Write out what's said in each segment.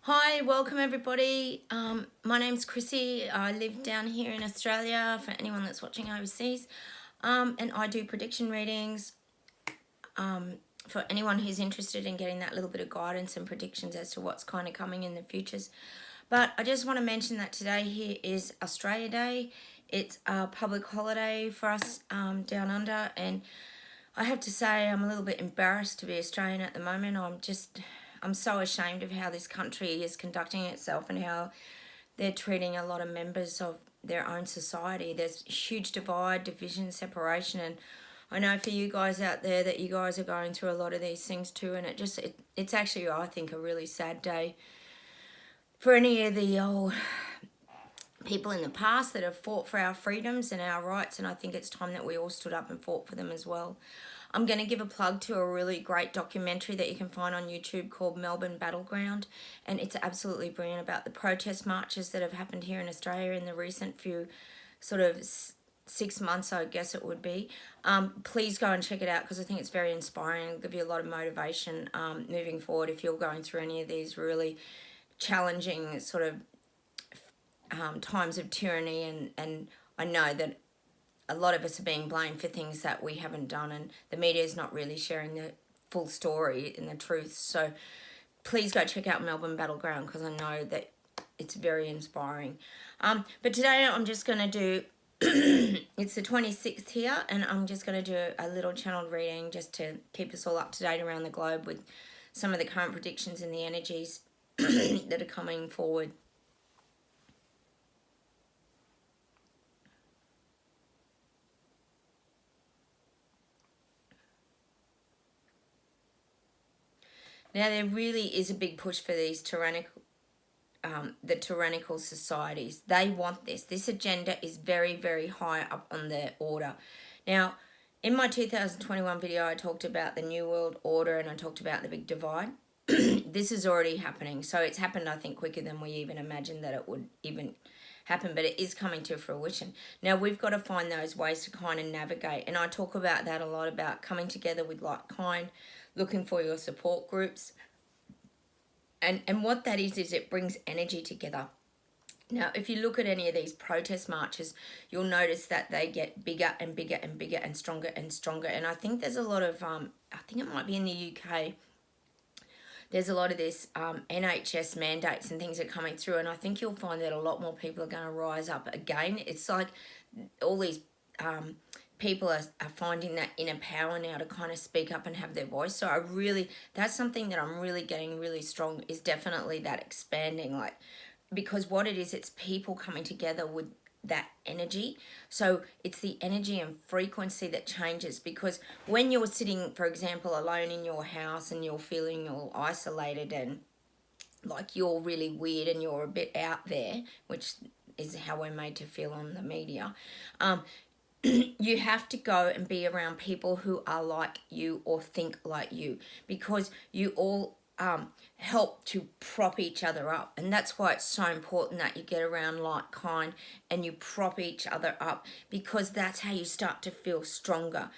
Hi, welcome everybody. My name's Chrissy. I live down here in Australia for anyone that's watching overseas. And I do prediction readings for anyone who's interested in getting that little bit of guidance and predictions as to what's kind of coming in the futures. But I just want to mention that today here is Australia Day. It's a public holiday for us down under, and I have to say I'm a little bit embarrassed to be Australian at the moment. I'm so ashamed of how this country is conducting itself and how they're treating a lot of members of their own society. There's huge divide, division, separation, and I know for you guys out there that you guys are going through a lot of these things too, and it's actually, I think, a really sad day for any of the old people in the past that have fought for our freedoms and our rights, and I think it's time that we all stood up and fought for them as well. I'm going to give a plug to a really great documentary that you can find on YouTube called Melbourne Battleground, and it's absolutely brilliant about the protest marches that have happened here in Australia in the recent few sort of 6 months, I guess it would be. Please go and check it out because I think it's very inspiring. It'll give you a lot of motivation moving forward if you're going through any of these really challenging sort of times of tyranny, and I know that a lot of us are being blamed for things that we haven't done, and the media is not really sharing the full story and the truth. So please go check out Melbourne Battleground because I know that it's very inspiring. But today I'm just going to do, it's the 26th here, and I'm just going to do a little channeled reading just to keep us all up to date around the globe with some of the current predictions and the energies that are coming forward. Now, there really is a big push for these the tyrannical societies. They want this. This agenda is very, very high up on their order. Now, in my 2021 video, I talked about the New World Order and I talked about the big divide. This is already happening. So it's happened, I think, quicker than we even imagined that it would even happen, but it is coming to fruition. Now, we've got to find those ways to kind of navigate. And I talk about that a lot, about coming together with like kind, looking for your support groups. And what that is it brings energy together. Now, if you look at any of these protest marches, you'll notice that they get bigger and bigger and bigger and stronger and stronger. And I think there's a lot of, I think it might be in the UK, there's a lot of this NHS mandates and things are coming through. And I think you'll find that a lot more people are going to rise up again. It's like all these people are finding that inner power now to kind of speak up and have their voice. So that's something that I'm really getting really strong, is definitely that expanding, like, because what it is, it's people coming together with that energy. So it's the energy and frequency that changes, because when you're sitting, for example, alone in your house and you're feeling all isolated and like you're really weird and you're a bit out there, which is how we're made to feel on the media, you have to go and be around people who are like you or think like you, because you all help to prop each other up. And that's why it's so important that you get around like kind and you prop each other up, because that's how you start to feel stronger.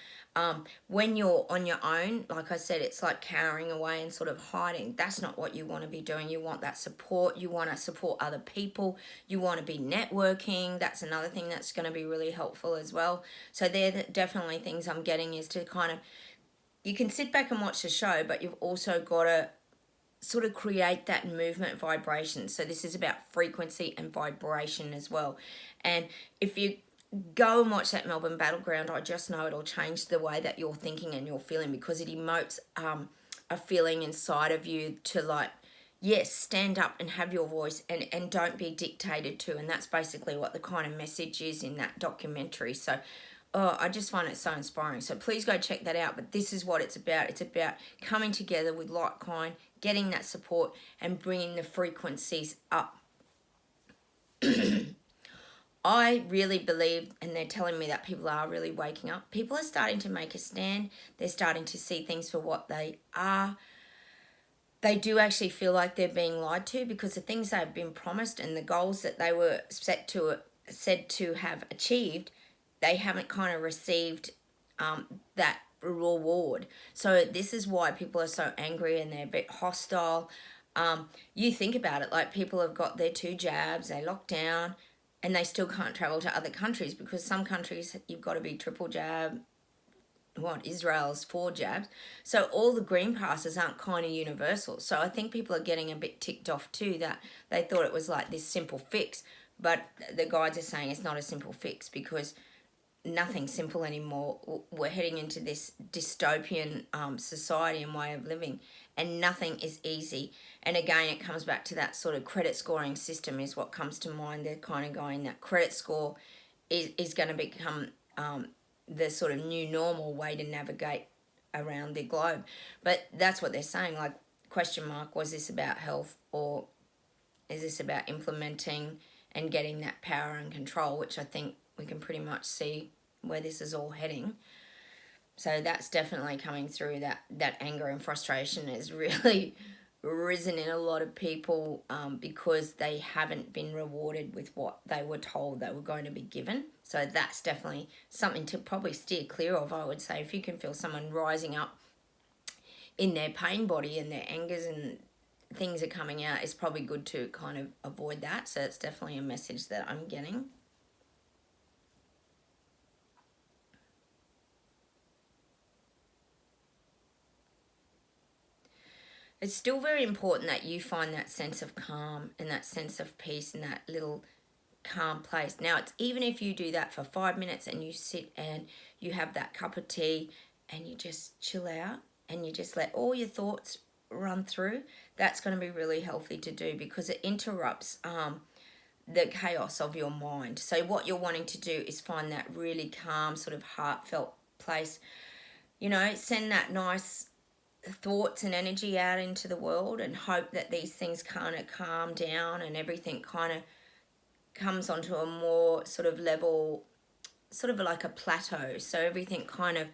When you're on your own, like I said, it's like cowering away and sort of hiding. That's not what you want to be doing. You want that support. You want to support other people. You want to be networking. That's another thing that's going to be really helpful as well. So they're definitely things I'm getting, is to kind of, you can sit back and watch the show, but you've also got to sort of create that movement vibration. So this is about frequency and vibration as well. And if you go and watch that Melbourne Battleground, I just know it'll change the way that you're thinking and you're feeling, because it emotes a feeling inside of you to, like, yes, stand up and have your voice and don't be dictated to. And that's basically what the kind of message is in that documentary. So I just find it so inspiring. So please go check that out. But this is what it's about. It's about coming together with like kind, getting that support and bringing the frequencies up. I really believe, and they're telling me that people are really waking up. People are starting to make a stand. They're starting to see things for what they are. They do actually feel like they're being lied to, because the things they've been promised and the goals that they were said to have achieved, they haven't kind of received that reward. So this is why people are so angry and they're a bit hostile. You think about it, like people have got their 2 jabs, they lock down, and they still can't travel to other countries because some countries you've got to be triple jab. Israel's 4 jabs. So all the green passes aren't kind of universal. So I think people are getting a bit ticked off too that they thought it was like this simple fix. But the guides are saying it's not a simple fix because nothing's simple anymore. We're heading into this dystopian society and way of living, and nothing is easy. And again, it comes back to that sort of credit scoring system is what comes to mind. They're kind of going that credit score is going to become the sort of new normal way to navigate around the globe. But that's what they're saying, like, question mark, was this about health or is this about implementing and getting that power and control, which I think we can pretty much see where this is all heading. So that's definitely coming through. That anger and frustration has really risen in a lot of people because they haven't been rewarded with what they were told they were going to be given. So that's definitely something to probably steer clear of, I would say. If you can feel someone rising up in their pain body and their angers and things are coming out, it's probably good to kind of avoid that. So it's definitely a message that I'm getting. It's still very important that you find that sense of calm and that sense of peace and that little calm place. Now, it's even if you do that for 5 minutes and you sit and you have that cup of tea and you just chill out and you just let all your thoughts run through, that's going to be really healthy to do because it interrupts the chaos of your mind. So what you're wanting to do is find that really calm, sort of heartfelt place. You know, send that nice thoughts and energy out into the world and hope that these things kind of calm down and everything kind of comes onto a more sort of level, sort of like a plateau. So everything kind of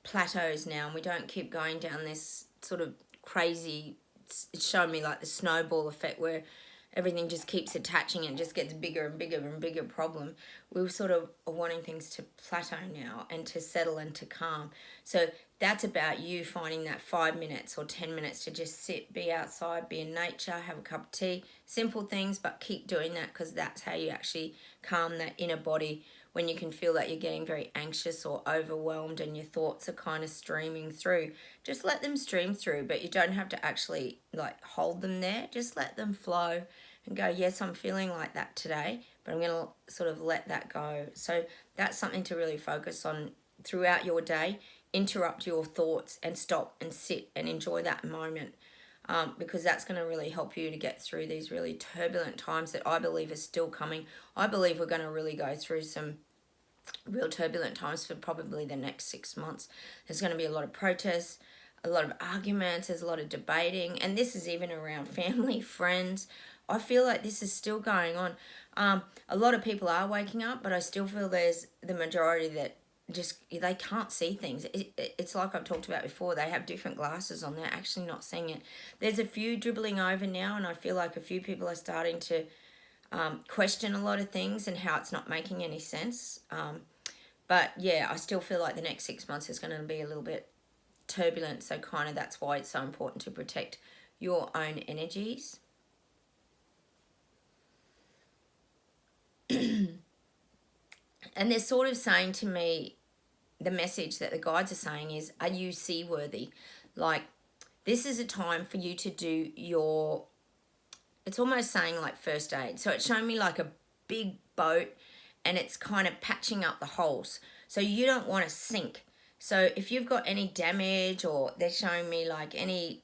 plateaus now and we don't keep going down this sort of crazy, it's showing me like the snowball effect where everything just keeps attaching and just gets bigger and bigger and bigger problem. We're sort of wanting things to plateau now and to settle and to calm. So that's about you finding that 5 minutes or 10 minutes to just sit, be outside, be in nature, have a cup of tea. Simple things, but keep doing that because that's how you actually calm that inner body when you can feel that you're getting very anxious or overwhelmed and your thoughts are kind of streaming through. Just let them stream through, but you don't have to actually like hold them there. Just let them flow and go, yes, I'm feeling like that today, but I'm going to sort of let that go. So that's something to really focus on throughout your day. Interrupt your thoughts and stop and sit and enjoy that moment because that's going to really help you to get through these really turbulent times that I believe are still coming. I believe we're going to really go through some real turbulent times for probably the next 6 months. There's going to be a lot of protests, a lot of arguments, there's a lot of debating, and this is even around family, friends. I feel like this is still going on. A lot of people are waking up, but I still feel there's the majority that just they can't see things. It's like I've talked about before, they have different glasses on, they're actually not seeing it. There's a few dribbling over now and I feel like a few people are starting to question a lot of things and how it's not making any sense. But yeah, I still feel like the next 6 months is going to be a little bit turbulent, so kind of that's why it's so important to protect your own energies. And they're sort of saying to me, the message that the guides are saying is, are you seaworthy? Like, this is a time for you to do your, it's almost saying like first aid. So it's showing me like a big boat and it's kind of patching up the holes. So you don't want to sink. So if you've got any damage or they're showing me like any,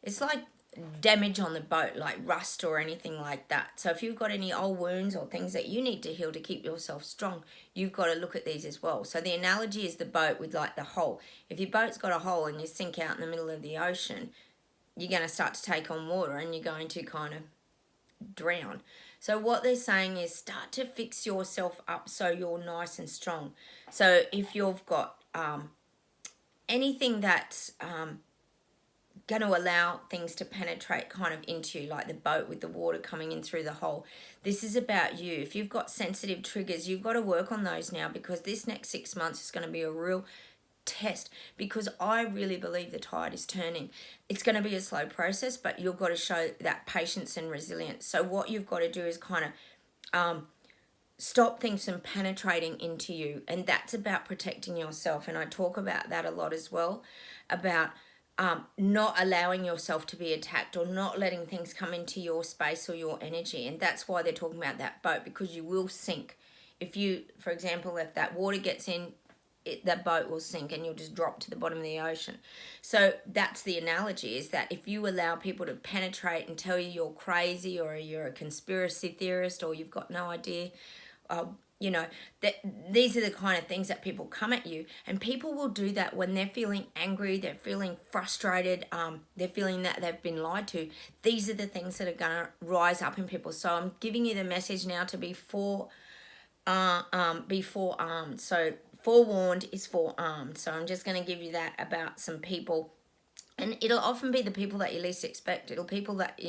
it's like damage on the boat, like rust or anything like that. So if you've got any old wounds or things that you need to heal to keep yourself strong, you've got to look at these as well. So the analogy is the boat with like the hole. If your boat's got a hole and you sink out in the middle of the ocean, you're going to start to take on water and you're going to kind of drown. So what they're saying is start to fix yourself up so you're nice and strong. So if you've got anything that's going to allow things to penetrate kind of into, like the boat with the water coming in through the hole, this is about you. If you've got sensitive triggers, you've got to work on those now because this next 6 months is going to be a real test, because I really believe the tide is turning. It's going to be a slow process, but you've got to show that patience and resilience. So what you've got to do is kind of stop things from penetrating into you, and that's about protecting yourself. And I talk about that a lot as well, about not allowing yourself to be attacked, or not letting things come into your space or your energy. And that's why they're talking about that boat, because you will sink. If you, for example, if that water gets in, that boat will sink and you'll just drop to the bottom of the ocean. So that's the analogy, is that if you allow people to penetrate and tell you you're crazy, or you're a conspiracy theorist, or you've got no idea, that these are the kind of things that people come at you. And people will do that when they're feeling angry, they're feeling frustrated, they're feeling that they've been lied to. These are the things that are going to rise up in people. So I'm giving you the message now to be forearmed. So forewarned is forearmed. So I'm just going to give you that about some people. And it'll often be the people that you least expect. It'll people that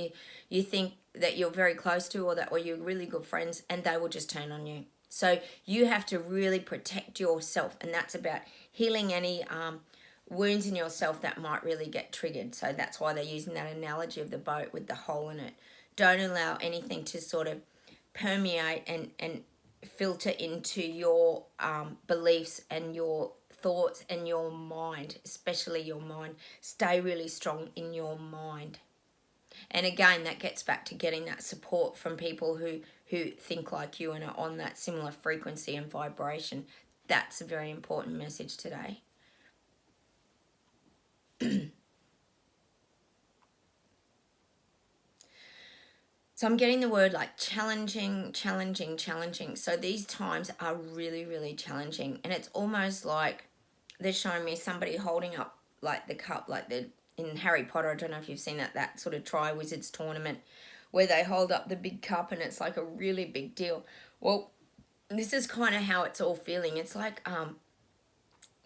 you think that you're very close to, or you're really good friends, and they will just turn on you. So you have to really protect yourself, and that's about healing any wounds in yourself that might really get triggered. So that's why they're using that analogy of the boat with the hole in it. Don't allow anything to sort of permeate and filter into your beliefs and your thoughts and your mind, especially your mind. Stay really strong in your mind. And again, that gets back to getting that support from people who think like you and are on that similar frequency and vibration. That's a very important message today. So I'm getting the word like challenging. So these times are really, really challenging. And it's almost like they're showing me somebody holding up like the cup, like in Harry Potter. I don't know if you've seen that sort of Tri-Wizards tournament where they hold up the big cup and it's like a really big deal. Well, this is kind of how it's all feeling. It's like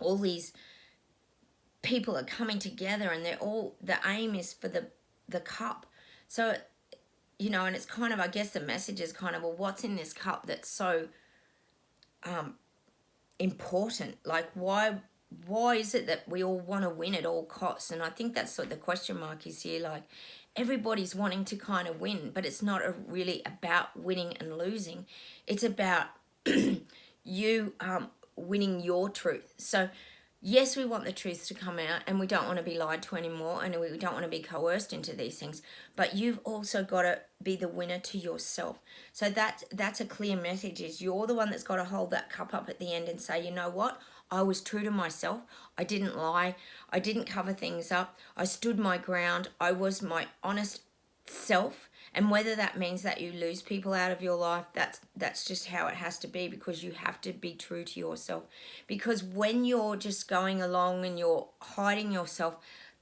all these people are coming together, and the aim is for the cup. So, and it's kind of, I guess the message is kind of, well, what's in this cup that's so important? Like, why is it that we all want to win at all costs? And I think that's what the question mark is here. Like, everybody's wanting to kind of win, but it's not really about winning and losing. It's about you winning your truth. So yes, we want the truth to come out, and we don't want to be lied to anymore, and we don't want to be coerced into these things. But you've also got to be the winner to yourself. So that's a clear message, is you're the one that's got to hold that cup up at the end and say, you know what? I was true to myself. I didn't lie. I didn't cover things up. I stood my ground. I was my honest self. And whether that means that you lose people out of your life, that's just how it has to be, because you have to be true to yourself. Because when you're just going along and you're hiding yourself,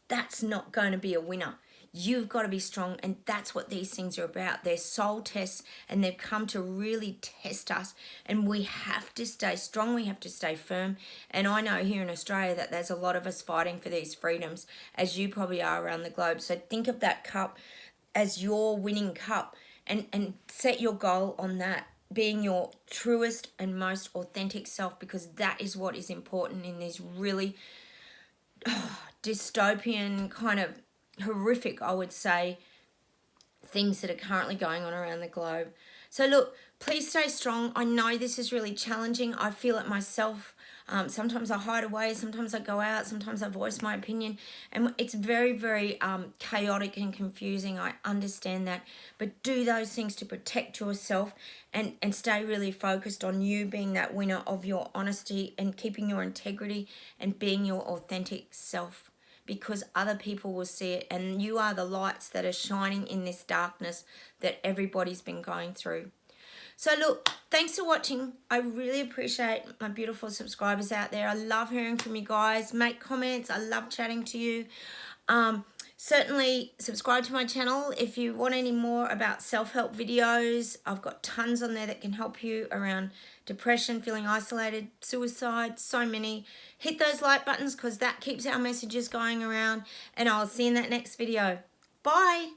that's not going to be a winner. You've got to be strong, and that's what these things are about. They're soul tests, and they've come to really test us, and we have to stay strong. We have to stay firm. And I know here in Australia that there's a lot of us fighting for these freedoms, as you probably are around the globe. So think of that cup as your winning cup, and set your goal on that, being your truest and most authentic self, because that is what is important in these really dystopian, kind of horrific, I would say, things that are currently going on around the globe. So look, please stay strong. I know this is really challenging. I feel it myself. Sometimes I hide away, sometimes I go out, sometimes I voice my opinion, and it's very, very chaotic and confusing. I understand that, but do those things to protect yourself, and stay really focused on you being that winner of your honesty, and keeping your integrity, and being your authentic self, because other people will see it, and you are the lights that are shining in this darkness that everybody's been going through. So look, thanks for watching. I really appreciate my beautiful subscribers out there. I love hearing from you guys. Make comments. I love chatting to you. Certainly subscribe to my channel if you want any more about self-help videos. I've got tons on there that can help you around depression, feeling isolated, suicide, so many. Hit those like buttons, because that keeps our messages going around, and I'll see you in that next video. Bye.